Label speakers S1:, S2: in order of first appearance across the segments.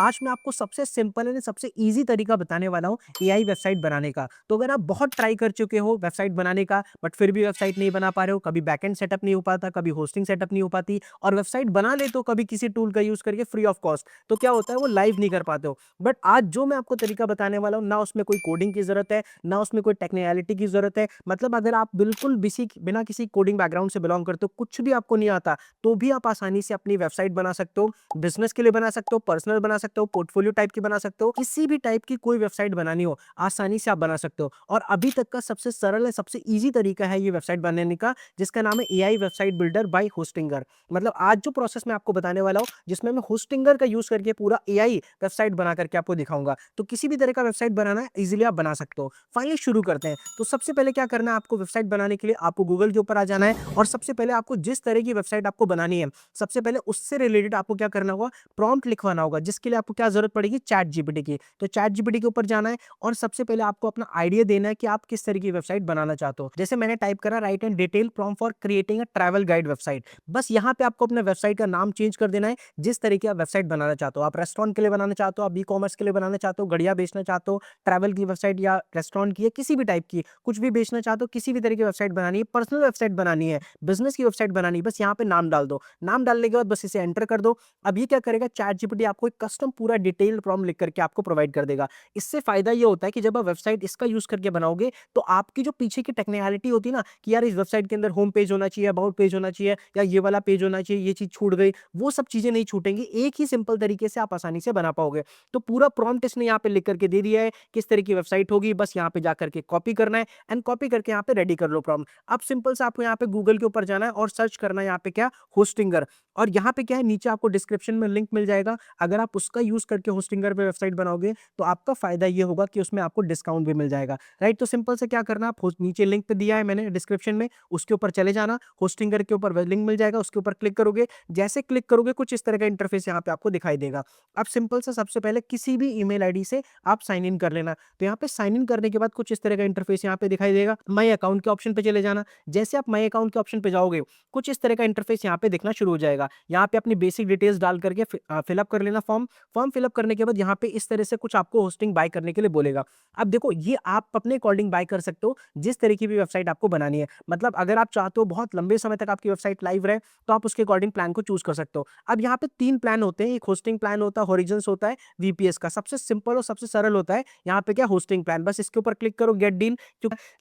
S1: आज मैं आपको सबसे सिंपल एंड सबसे ईज़ी तरीका बताने वाला हूँ एआई वेबसाइट बनाने का। तो अगर आप बहुत ट्राई कर चुके हो वेबसाइट बनाने का बट फिर भी वेबसाइट नहीं बना पा रहे हो, कभी बैकएंड सेटअप नहीं हो पाता, कभी होस्टिंग सेटअप नहीं हो पाती और वेबसाइट बना लेते हो कभी किसी टूल का यूज़ करके फ्री ऑफ कॉस्ट, तो क्या होता है वो लाइव नहीं कर पाते हो। बट आज जो मैं आपको तरीका बताने वाला हूँ, ना उसमें कोई कोडिंग की ज़रूरत है, ना उसमें कोई टेक्निकैलिटी की ज़रूरत है। मतलब अगर आप बिल्कुल बिना किसी कोडिंग बैकग्राउंड से बिलॉन्ग करते हो, कुछ भी आपको नहीं आता, तो भी आप आसानी से अपनी वेबसाइट बना सकते हो। बिज़नेस के लिए बना सकते हो, पर्सनल बना सकते हो, पोर्टफोलियो टाइप की बना सकते हो, किसी भी टाइप की कोई वेबसाइट बनानी हो, आसानी से आप बना सकते हो। और अभी तक का सबसे सरल और सबसे ईज़ी तरीका है ये वेबसाइट बनाने का, जिसका नाम है AI website builder by Hostinger. मतलब आज जो प्रोसेस मैं आपको बताने वाला हूँ, जिसमें मैं होस्टिंगर का यूज़ करके पूरा एआई वेबसाइट बना करके आपको दिखाऊँगा। तो किसी भी तरह का वेबसाइट बनाना है, ईज़िली आप बना सकते हो। फाइनली शुरू करते हैं। तो सबसे पहले क्या करना है आपको वेबसाइट बनाने के लिए, आपको गूगल के ऊपर आ जाना है और सबसे पहले आपको जिस तरह की वेबसाइट आपको बनानी है, सबसे पहले उससे रिलेटेड आपको क्या करना होगा, प्रॉम्प्ट लिखवाना होगा, जिसके लिए आपको क्या ज़रूरत पड़ेगी, चैट जीपीटी की। तो चैट जीपीटी के ऊपर जाना है और सबसे पहले आपको अपना आइडिया देना है कि आप किस तरह की वेबसाइट बनाना चाहते हो। जैसे मैंने टाइप करा, right and detail prompt for creating a travel guide website. बस यहाँ पे आपको अपने वेबसाइट का नाम चेंज कर देना है, जिस तरह की आप वेबसाइट बनाना चाहते हो। आप रेस्टोरेंट के लिए बनाना चाहते हो, आप ई-कॉमर्स के लिए बनाना चाहते हो, घड़ियाँ बेचना चाहते हो, ट्रैवल की वेबसाइट या रेस्टोरेंट की या किसी भी टाइप की, कुछ भी बेचना चाहते हो, किसी भी तरह की वेबसाइट बनानी है, पर्सनल वेबसाइट बनानी है, बिज़नेस की वेबसाइट बनानी है, बस यहाँ पे नाम डाल दो। नाम डालने के बाद बस इसे एंटर कर दो। अब ये क्या करेगा, चैटजीपीटी आपको एक कस्टम पूरा डिटेल्ड प्रॉम्प्ट लिख करके आपको प्रोवाइड कर देगा। इससे फ़ायदा ये होता है कि जब आप वेबसाइट इसका यूज़ करके बनाओगे, तो आपकी जो पीछे की टेक्निकैलिटी होती है ना, कि यार इस वेबसाइट के अंदर होम पेज होना चाहिए, अबाउट पेज होना चाहिए या ये वाला पेज होना चाहिए, ये चीज़ छूट गई, वो सब चीज़ें नहीं छूटेंगी। एक ही सिंपल तरीके से आप आसानी से बना पाओगे। तो पूरा प्रॉम्प्ट इसने यहाँ पे लिख करके दे दिया है, किस तरह की वेबसाइट होगी, बस यहाँ पे जाकर के कॉपी करना है एंड कॉपी करके यहाँ पे रेडी कर लो प्रॉम्प्ट। अब सिंपल से आपको यहाँ पे गूगल के ऊपर जाना है और सर्च करना है यहाँ पे क्या, होस्टिंगर। और यहाँ पे क्या है, नीचे आपको डिस्क्रिप्शन में लिंक मिल जाएगा। अगर आप उसका यूज़ करके होस्टिंगर पे वेबसाइट बनाओगे, तो आपका फ़ायदा ये होगा कि उसमें आपको डिस्काउंट भी मिल जाएगा, राइट? तो सिंपल से क्या करना, आप नीचे लिंक पे दिया है मैंने डिस्क्रिप्शन में, उसके ऊपर चले जाना, होस्टिंगर के ऊपर व लिंक मिल जाएगा, उसके ऊपर क्लिक करोगे। जैसे क्लिक करोगे, कुछ इस तरह का इंटरफेस यहाँ पे आपको दिखाई देगा। अब सिंपल से सबसे पहले किसी भी ईमेल आईडी से आप साइन इन कर लेना। तो यहाँ पे साइन इन करने के बाद कुछ इस तरह का इंटरफेस यहाँ पे दिखाई देगा। माय अकाउंट के ऑप्शन पे चले जाना। जैसे आप माय अकाउंट के ऑप्शन पे जाओगे, कुछ इस तरह का इंटरफेस यहाँ पे दिखना शुरू हो जाएगा। यहाँ पे अपनी बेसिक डिटेल्स डाल करके फिलअप कर लेना फॉर्म। फॉर्म फिलअप करने के बाद यहाँ पे इस तरह से कुछ आपको होस्टिंग बाय करने के लिए बोलेगा। अब देखो, ये आप अपने अकॉर्डिंग बाय कर सकते हो, जिस तरह की भी वेबसाइट आपको बनानी है। मतलब अगर आप चाहते हो बहुत लंबे समय तक आपकी वेबसाइट लाइव रहे, तो आप उसके अकॉर्डिंग प्लान को चूज़ कर सकते हो। अब यहाँ पे 3 प्लान होते हैं, एक होस्टिंग प्लान होता है, हॉरिज़न्स होता है, वीपीएस का। सबसे सिंपल और सबसे सरल होता है यहाँ पे क्या, होस्टिंग प्लान। बस इसके ऊपर क्लिक करो, गेट डील।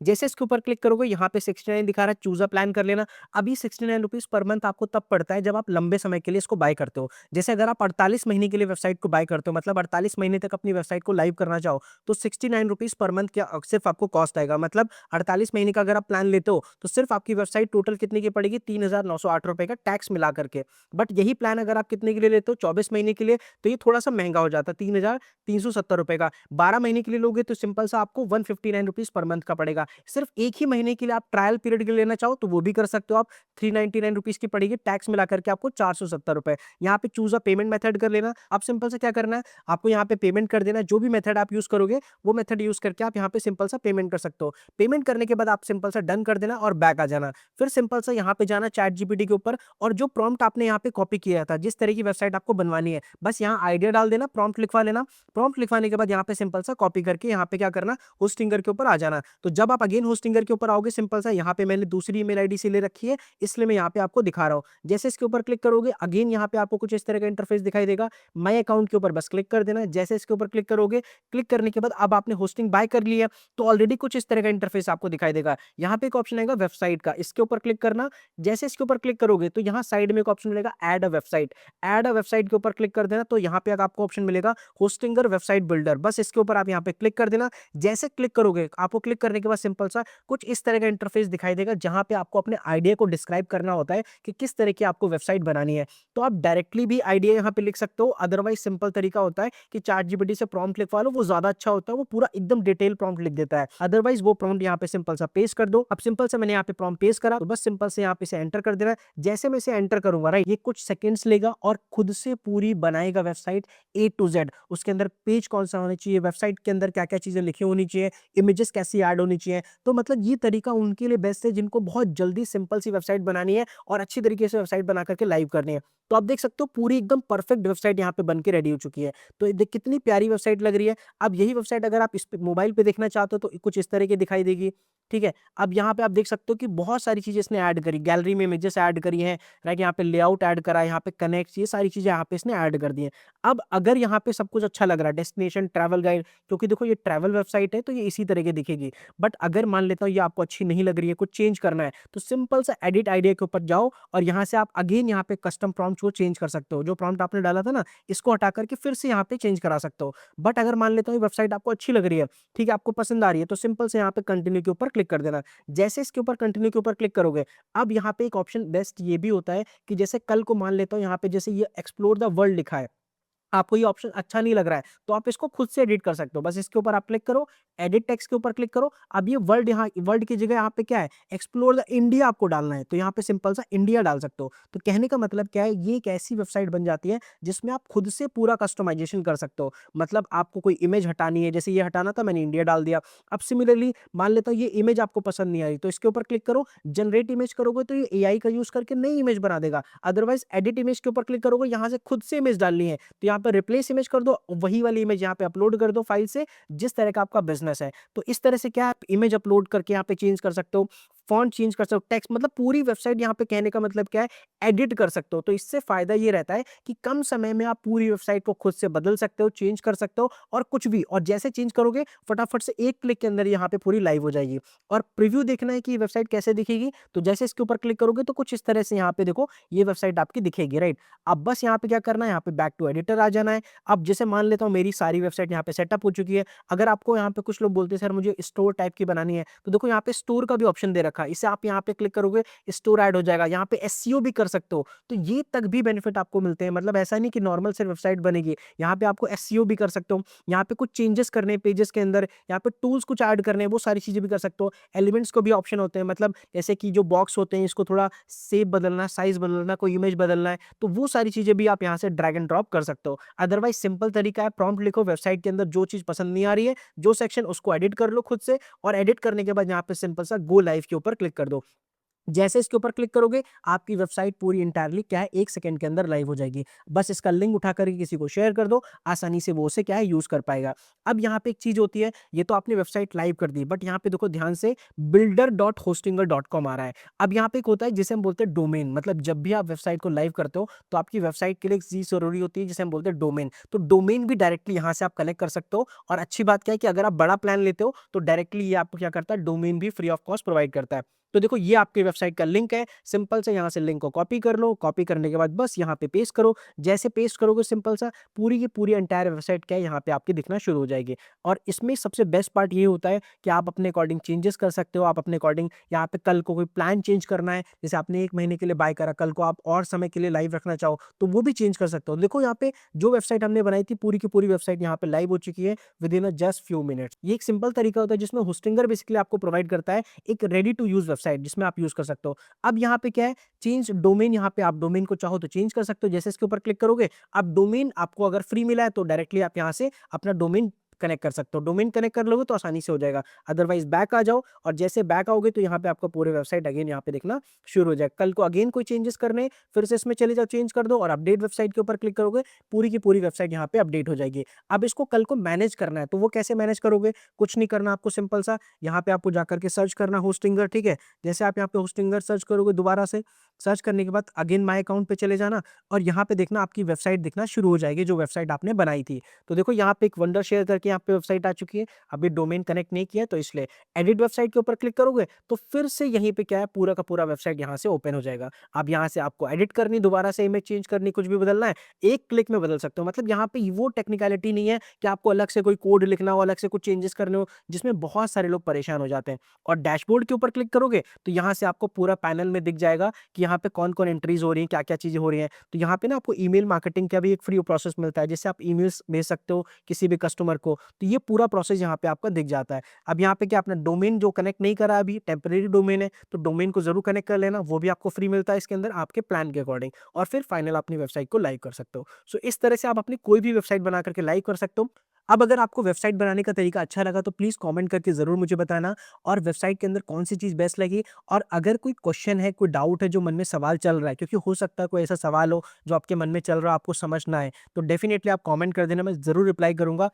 S1: जैसे इसके ऊपर क्लिक करोगे, यहाँ पे 69 दिखा रहा है, चूज़ अ प्लान कर लेना। अभी ₹69 पर मंथ आपको तब पड़ता है जब आप लंबे समय के लिए इसको बाय करते हो। जैसे अगर आप 48 महीने के लिए वेबसाइट को बाय करते हो, मतलब 48 महीने तक अपनी वेबसाइट को लाइव करना चाहो, तो ₹69 पर मंथ क्या सिर्फ आपको कॉस्ट आएगा। मतलब 48 महीने का अगर आप प्लान लेते हो, तो सिर्फ आपकी वेबसाइट टोटल कितने की पड़ेगी, ₹3,908 का टैक्स मिला करके। बट यही प्लान अगर आप कितने के लिए लेते हो, 24 महीने के लिए, तो ये थोड़ा-सा महँगा हो जाता है, ₹3,370 का। 12 महीने के लिए लोगे तो सिंपल सा आपको ₹159 पर मंथ का पड़ेगा। सिर्फ एक ही महीने के लिए आप ट्रायल पीरियड के लिए लेना चाहो, तो वो भी कर सकते हो आप। ₹399 की पड़ेगी, टैक्स मिला करके आपको ₹470। यहाँ पे चूज़ अ पेमेंट मेथड कर लेना। अब सिंपल से क्या करना है, आपको यहाँ पे पेमेंट कर देना है। जो भी मेथड आप यूज़ करोगे, वो मेथड यूज़ करके आप यहाँ पे सिंपल सा पेमेंट कर सकते हो। पेमेंट करने के बाद आप सिंपल सा डन कर देना और बैक आ जाना। फिर सिंपल सा यहाँ पे जाना चैट जीपीटी के ऊपर और जो प्रॉम्प्ट आपने यहाँ पे कॉपी किया था, जिस तरह की वेबसाइट आपको बनवानी है, बस यहाँ आइडिया डाल देना, प्रॉम्प्ट लिखवा लेना। प्रॉम्प्ट लिखवाने के बाद यहाँ पे सिंपल सा कॉपी करके यहाँ पे क्या करना, होस्टिंगर के ऊपर आ जाना। तो जब आप अगेन होस्टिंगर के ऊपर आओगे, सिंपल सा यहाँ पे मैंने दूसरी ईमेल आईडी से ले रखी है, इसलिए मैं यहाँ पे आपको दिखा रहा हूँ। जैसे इसके ऊपर क्लिक करोगे, अगेन यहाँ पे आपको कुछ इस तरह का इंटरफेस दिखाई देगा। माय अकाउंट के ऊपर बस क्लिक कर देना है। जैसे इसके ऊपर क्लिक करोगे, क्लिक करने के बाद अब आपने होस्टिंग बाय कर लिया, तो ऑलरेडी कुछ इस तरह का इंटरफेस आपको दिखाई देगा। यहाँ पे एक ऑप्शन आएगा वेबसाइट का, इसके ऊपर क्लिक करना। जैसे इसके ऊपर क्लिक करोगे, तो यहाँ साइड में एक ऑप्शन मिलेगा add a website. Add a website के ऊपर क्लिक कर देना, तो यहाँ पे आपको ऑप्शन मिलेगा होस्टिंगर वेबसाइट बिल्डर। बस इसके ऊपर आप यहाँ पे क्लिक कर देना। जैसे क्लिक करोगे, आपको क्लिक करने के बाद सिंपल सा कुछ इस तरह का इंटरफेस दिखाई देगा, जहाँ पे आपको अपने आइडिया को डिस्क्राइब करना होता है कि किस तरह की आपको वेबसाइट बनानी है। तो आप डायरेक्टली भी आइडिया यहाँ पे लिख सकते हो, अदरवाइज सिंपल तरीका होता है कि चैट जीपीटी से प्रॉम्प्ट लिखवा लो, वो ज़्यादा अच्छा होता है, वो पूरा एकदम डिटेल प्रॉम्प्ट लिख देता है। अदरवाइज वो प्रॉम्प्ट यहाँ पे सिंपल सा पेस्ट कर दो। अब सिंपल से मैंने यहाँ पे प्रॉम्प्ट पेस्ट करा, तो बस सिंपल से यहाँ पे इसे एंटर कर देना है। जैसे मैं इसे एंटर करूंगा, राइट, ये कुछ सेकंड्स लेगा और खुद से पूरी बनाएगा वेबसाइट ए टू जेड। उसके अंदर पेज कौन सा होना चाहिए, वेबसाइट के अंदर क्या-क्या चीज़ें लिखी होनी चाहिए, इमेजेस कैसी ऐड होनी चाहिए। तो मतलब ये तरीका उनके लिए बेस्ट है जिनको बहुत जल्दी सिंपल सी वेबसाइट बनानी है और अच्छी तरीके से वेबसाइट बना करके लाइव करनी है। तो आप देख सकते हो पूरी एकदम परफेक्ट वेबसाइट यहाँ पे बन के के रेडी हो चुकी है। तो ये देख कितनी प्यारी वेबसाइट लग रही है। अब यही वेबसाइट अगर आप इस पे मोबाइल पे देखना चाहते हो तो कुछ इस तरह की दिखाई देगी, ठीक है। अब यहाँ पे आप देख सकते हो कि बहुत सारी चीज़ें इसने ऐड करी, गैलरी में इमेजेस ऐड करी हैं, राइट? यहाँ पे लेआउट ऐड करा है, यहाँ पे कनेक्ट्स, ये सारी चीज़ें यहाँ पे इसने ऐड कर दी हैं। अब अगर यहाँ पे सब कुछ अच्छा लग रहा है, डेस्टिनेशन, ट्रैवल गाइड, क्योंकि देखो ये ट्रैवल वेबसाइट है तो ये इसी तरह की दिखेगी। बट अगर मान लेता हूँ ये आपको अच्छी नहीं लग रही है, कुछ चेंज करना है, तो सिंपल सा एडिट आइडिया के ऊपर जाओ और यहाँ से आप अगेन यहाँ पे कस्टम प्रॉम्प्ट को चेंज कर सकते हो। जो प्रॉम्प्ट आपने डाला था ना, इसको हटा करके फिर से यहाँ पे चेंज करा सकते हो। बट अगर मान लेता हूँ ये वेबसाइट आपको अच्छी लग रही है, ठीक है, आपको पसंद आ रही है, तो सिंपल से यहाँ पे कंटिन्यू के ऊपर क्लिक कर देना। जैसे इसके ऊपर कंटिन्यू के ऊपर क्लिक करोगे, अब यहाँ पे एक ऑप्शन बेस्ट ये भी होता है कि जैसे कल को मान लेता हूँ यहाँ पे जैसे ये एक्सप्लोर द वर्ल्ड लिखा है, आपको ये ऑप्शन अच्छा नहीं लग रहा है, तो आप इसको खुद से एडिट कर सकते हो। बस इसके ऊपर आप क्लिक करो, एडिट टेक्स्ट के ऊपर क्लिक करो। अब ये वर्ल्ड, यहाँ वर्ल्ड की जगह यहाँ पे क्या है, एक्सप्लोर द इंडिया आपको डालना है, तो यहाँ पे सिंपल सा इंडिया डाल सकते हो। तो कहने का मतलब क्या है, ये एक ऐसी वेबसाइट बन जाती है जिसमें आप खुद से पूरा कस्टमाइजेशन कर सकते हो। मतलब आपको कोई इमेज हटानी है, जैसे ये हटाना था, मैंने इंडिया डाल दिया। अब सिमिलरली मान लेता हूँ ये इमेज आपको पसंद नहीं आई, तो इसके ऊपर क्लिक करो, जनरेट इमेज करोगे तो ये एआई का यूज करके नई इमेज बना देगा। अदरवाइज एडिट इमेज के ऊपर क्लिक करोगे, यहाँ से खुद से इमेज डालनी है, तो यहाँ पे रिप्लेस इमेज कर दो, वही वाली इमेज यहाँ पे अपलोड कर दो फाइल से, जिस तरह का आपका बिजनेस है। तो इस तरह से क्या आप इमेज अपलोड करके यहाँ पे चेंज कर सकते हो, फॉन्ट चेंज कर सकते हो, टेक्स्ट, मतलब पूरी वेबसाइट यहाँ पे कहने का मतलब क्या है, एडिट कर सकते हो। तो इससे फायदा ये रहता है कि कम समय में आप पूरी वेबसाइट को खुद से बदल सकते हो, चेंज कर सकते हो, और कुछ भी, और जैसे चेंज करोगे फटाफट से एक क्लिक के अंदर यहाँ पे पूरी लाइव हो जाएगी। और प्रीव्यू देखना है कि वेबसाइट कैसे दिखेगी, तो जैसे इसके ऊपर क्लिक करोगे तो कुछ इस तरह से यहाँ पे देखो ये वेबसाइट आपकी दिखेगी, राइट? अब बस यहाँ पे क्या करना है, यहाँ पे बैक टू एडिटर आ जाना है। अब जैसे मान लेता हूँ मेरी सारी वेबसाइट यहाँ पे सेटअप हो चुकी है। अगर आपको यहाँ पे कुछ लोग बोलते हैं सर मुझे स्टोर टाइप की बनानी है, तो देखो यहाँ पे स्टोर का भी ऑप्शन दे रखा है। इसे आप यहाँ पे क्लिक करोगे, स्टोर ऐड हो जाएगा। यहाँ पे एसईओ भी कर सकते हो, तो ये तक भी बेनिफिट आपको मिलते हैं। मतलब ऐसा नहीं कि नॉर्मल से वेबसाइट बनेगी, यहाँ पे आपको एसईओ भी कर सकते हो। यहाँ पे कुछ चेंजेस करने पेजेस के अंदर, यहाँ पे टूल्स कुछ ऐड करने हैं, वो सारी चीजें भी कर सकते हो। एलिमेंट्स को भी ऑप्शन होते हैं, मतलब जैसे कि जो बॉक्स होते हैं इसको थोड़ा शेप बदलना, साइज बदलना, कोई इमेज बदलना है, तो वो सारी चीजें भी आप यहाँ से ड्रैग एंड ड्रॉप कर सकते हो। अदरवाइज सिंपल तरीका है, प्रॉम्प्ट लिखो, वेबसाइट के अंदर जो चीज पसंद नहीं आ रही है, जो सेक्शन, उसको एडिट कर लो खुद से, और एडिट करने के बाद यहाँ पे सिंपल सा गो लाइव के ऊपर क्लिक कर दो। जैसे इसके ऊपर क्लिक करोगे, आपकी वेबसाइट पूरी इंटायरली क्या है, 1 सेकंड के अंदर लाइव हो जाएगी। बस इसका लिंक उठा करके किसी को शेयर कर दो, आसानी से वो उसे क्या है यूज़ कर पाएगा। अब यहाँ पे एक चीज़ होती है, ये तो आपने वेबसाइट लाइव कर दी, बट यहाँ पे देखो ध्यान से builder.hostinger.com आ रहा है। अब यहाँ पे एक होता है जिसे हम बोलते हैं डोमेन, मतलब जब भी आप वेबसाइट को लाइव करते हो, तो आपकी वेबसाइट के लिए एक चीज़ ज़रूरी होती है जिसे हम बोलते हैं डोमेन। तो डोमेन भी डायरेक्टली यहाँ से आप कनेक्ट कर सकते हो, और अच्छी बात क्या है कि अगर आप बड़ा प्लान लेते हो, तो डायरेक्टली ये आपको क्या करता है, डोमेन भी फ्री ऑफ कॉस्ट प्रोवाइड करता है। तो देखो ये आपकी वेबसाइट का लिंक है, सिंपल से यहाँ से लिंक को कॉपी कर लो, कॉपी करने के बाद बस यहाँ पे पेस्ट करो। जैसे पेस्ट करोगे सिंपल सा पूरी की पूरी एंटायर वेबसाइट क्या है यहाँ पे आपकी दिखना शुरू हो जाएगी। और इसमें सबसे बेस्ट पार्ट ये होता है कि आप अपने अकॉर्डिंग चेंजेस कर सकते हो। आप अपने अकॉर्डिंग यहाँ पे कल को कोई प्लान चेंज करना है, जैसे आपने 1 महीने के लिए बाय करा, कल को आप और समय के लिए लाइव रखना चाहो तो वो भी चेंज कर सकते हो। देखो यहाँ पे जो वेबसाइट हमने बनाई थी पूरी की पूरी वेबसाइट यहाँ पे लाइव हो चुकी है with in just few minutes. ये एक सिंपल तरीका होता है जिसमें होस्टिंगर बेसिकली आपको प्रोवाइड करता है एक रेडी टू यूज वेबसाइट जिसमें आप यूज कर सकते हो। अब यहाँ पे क्या है, चेंज डोमेन, यहाँ पे आप डोमेन को चाहो तो चेंज कर सकते हो। जैसे इसके ऊपर क्लिक करोगे, अब डोमेन आपको अगर फ्री मिला है तो डायरेक्टली आप यहाँ से अपना डोमेन कनेक्ट कर सकते हो। डोमेन कनेक्ट कर लोगे तो आसानी से हो जाएगा। अदरवाइज बैक आ जाओ, और जैसे बैक आओगे तो यहाँ पे आपको पूरे वेबसाइट अगेन यहाँ पे दिखना शुरू हो जाएगा। कल को अगेन कोई चेंजेस करने, फिर से इसमें चले जाओ, चेंज कर दो, और अपडेट वेबसाइट के ऊपर क्लिक करोगे, पूरी की पूरी वेबसाइट यहाँ पे अपडेट हो जाएगी। अब इसको कल को मैनेज करना है, तो वो कैसे मैनेज करोगे, कुछ नहीं करना आपको, सिंपल सा यहाँ पे आपको जाकर के सर्च करना होस्टिंगर, ठीक है। जैसे आप यहाँ पे होस्टिंगर सर्च करोगे, दोबारा से सर्च करने के बाद अगेन माय अकाउंट पे चले जाना, और यहाँ पे देखना आपकी वेबसाइट दिखना शुरू हो जाएगी जो वेबसाइट आपने बनाई थी। तो देखो यहाँ पे एक वंडर शेयर करके यहाँ पे वेबसाइट आ चुकी है। अभी डोमेन कनेक्ट नहीं किया है तो इसलिए एडिट वेबसाइट के ऊपर क्लिक करोगे तो फिर से यहीं पे क्या है, पूरा का पूरा वेबसाइट यहाँ से ओपन हो जाएगा। अब यहाँ से आपको एडिट करनी, दोबारा से इमेज चेंज करनी, कुछ भी बदलना है, एक क्लिक में बदल सकते हो। मतलब यहाँ पे वो टेक्निकलिटी नहीं है कि आपको अलग से कोई कोड लिखना हो, अलग से कुछ चेंजेस करने हो, जिसमें बहुत सारे लोग परेशान हो जाते हैं। और डैशबोर्ड के ऊपर क्लिक करोगे तो यहाँ से आपको पूरा पैनल में दिख जाएगा कि यहाँ पे कौन-कौन एंट्रीज हो रही हैं, क्या-क्या चीज़ें हो रही हैं। तो यहाँ पे ना आपको ईमेल मार्केटिंग का भी एक फ्री प्रोसेस मिलता है, जिससे आप ईमेल्स भेज सकते हो किसी भी कस्टमर को। तो ये पूरा प्रोसेस यहाँ पे आपका दिख जाता है। अब यहाँ पे क्या, अपना डोमेन जो कनेक्ट नहीं करा अभी, टेम्परेरी डोमेन है, तो डोमेन को ज़रूर कनेक्ट कर लेना, वो भी आपको फ्री मिलता है इसके अंदर आपके प्लान के अकॉर्डिंग, और फिर फाइनल अपनी वेबसाइट को लाइव कर सकते हो। सो इस तरह से आप अपनी कोई भी वेबसाइट बना करके लाइव कर सकते हो। अब अगर आपको वेबसाइट बनाने का तरीका अच्छा लगा तो प्लीज़ कमेंट करके ज़रूर मुझे बताना और वेबसाइट के अंदर कौन-सी चीज़ बेस्ट लगी और अगर कोई क्वेश्चन है, कोई डाउट है जो मन में सवाल चल रहा है क्योंकि हो सकता है कोई ऐसा सवाल हो जो आपके मन में चल रहा हो, आपको समझ ना आए, तो डेफ़िनिटली आप कमेंट कर देना, मैं ज़रूर रिप्लाई करूँगा।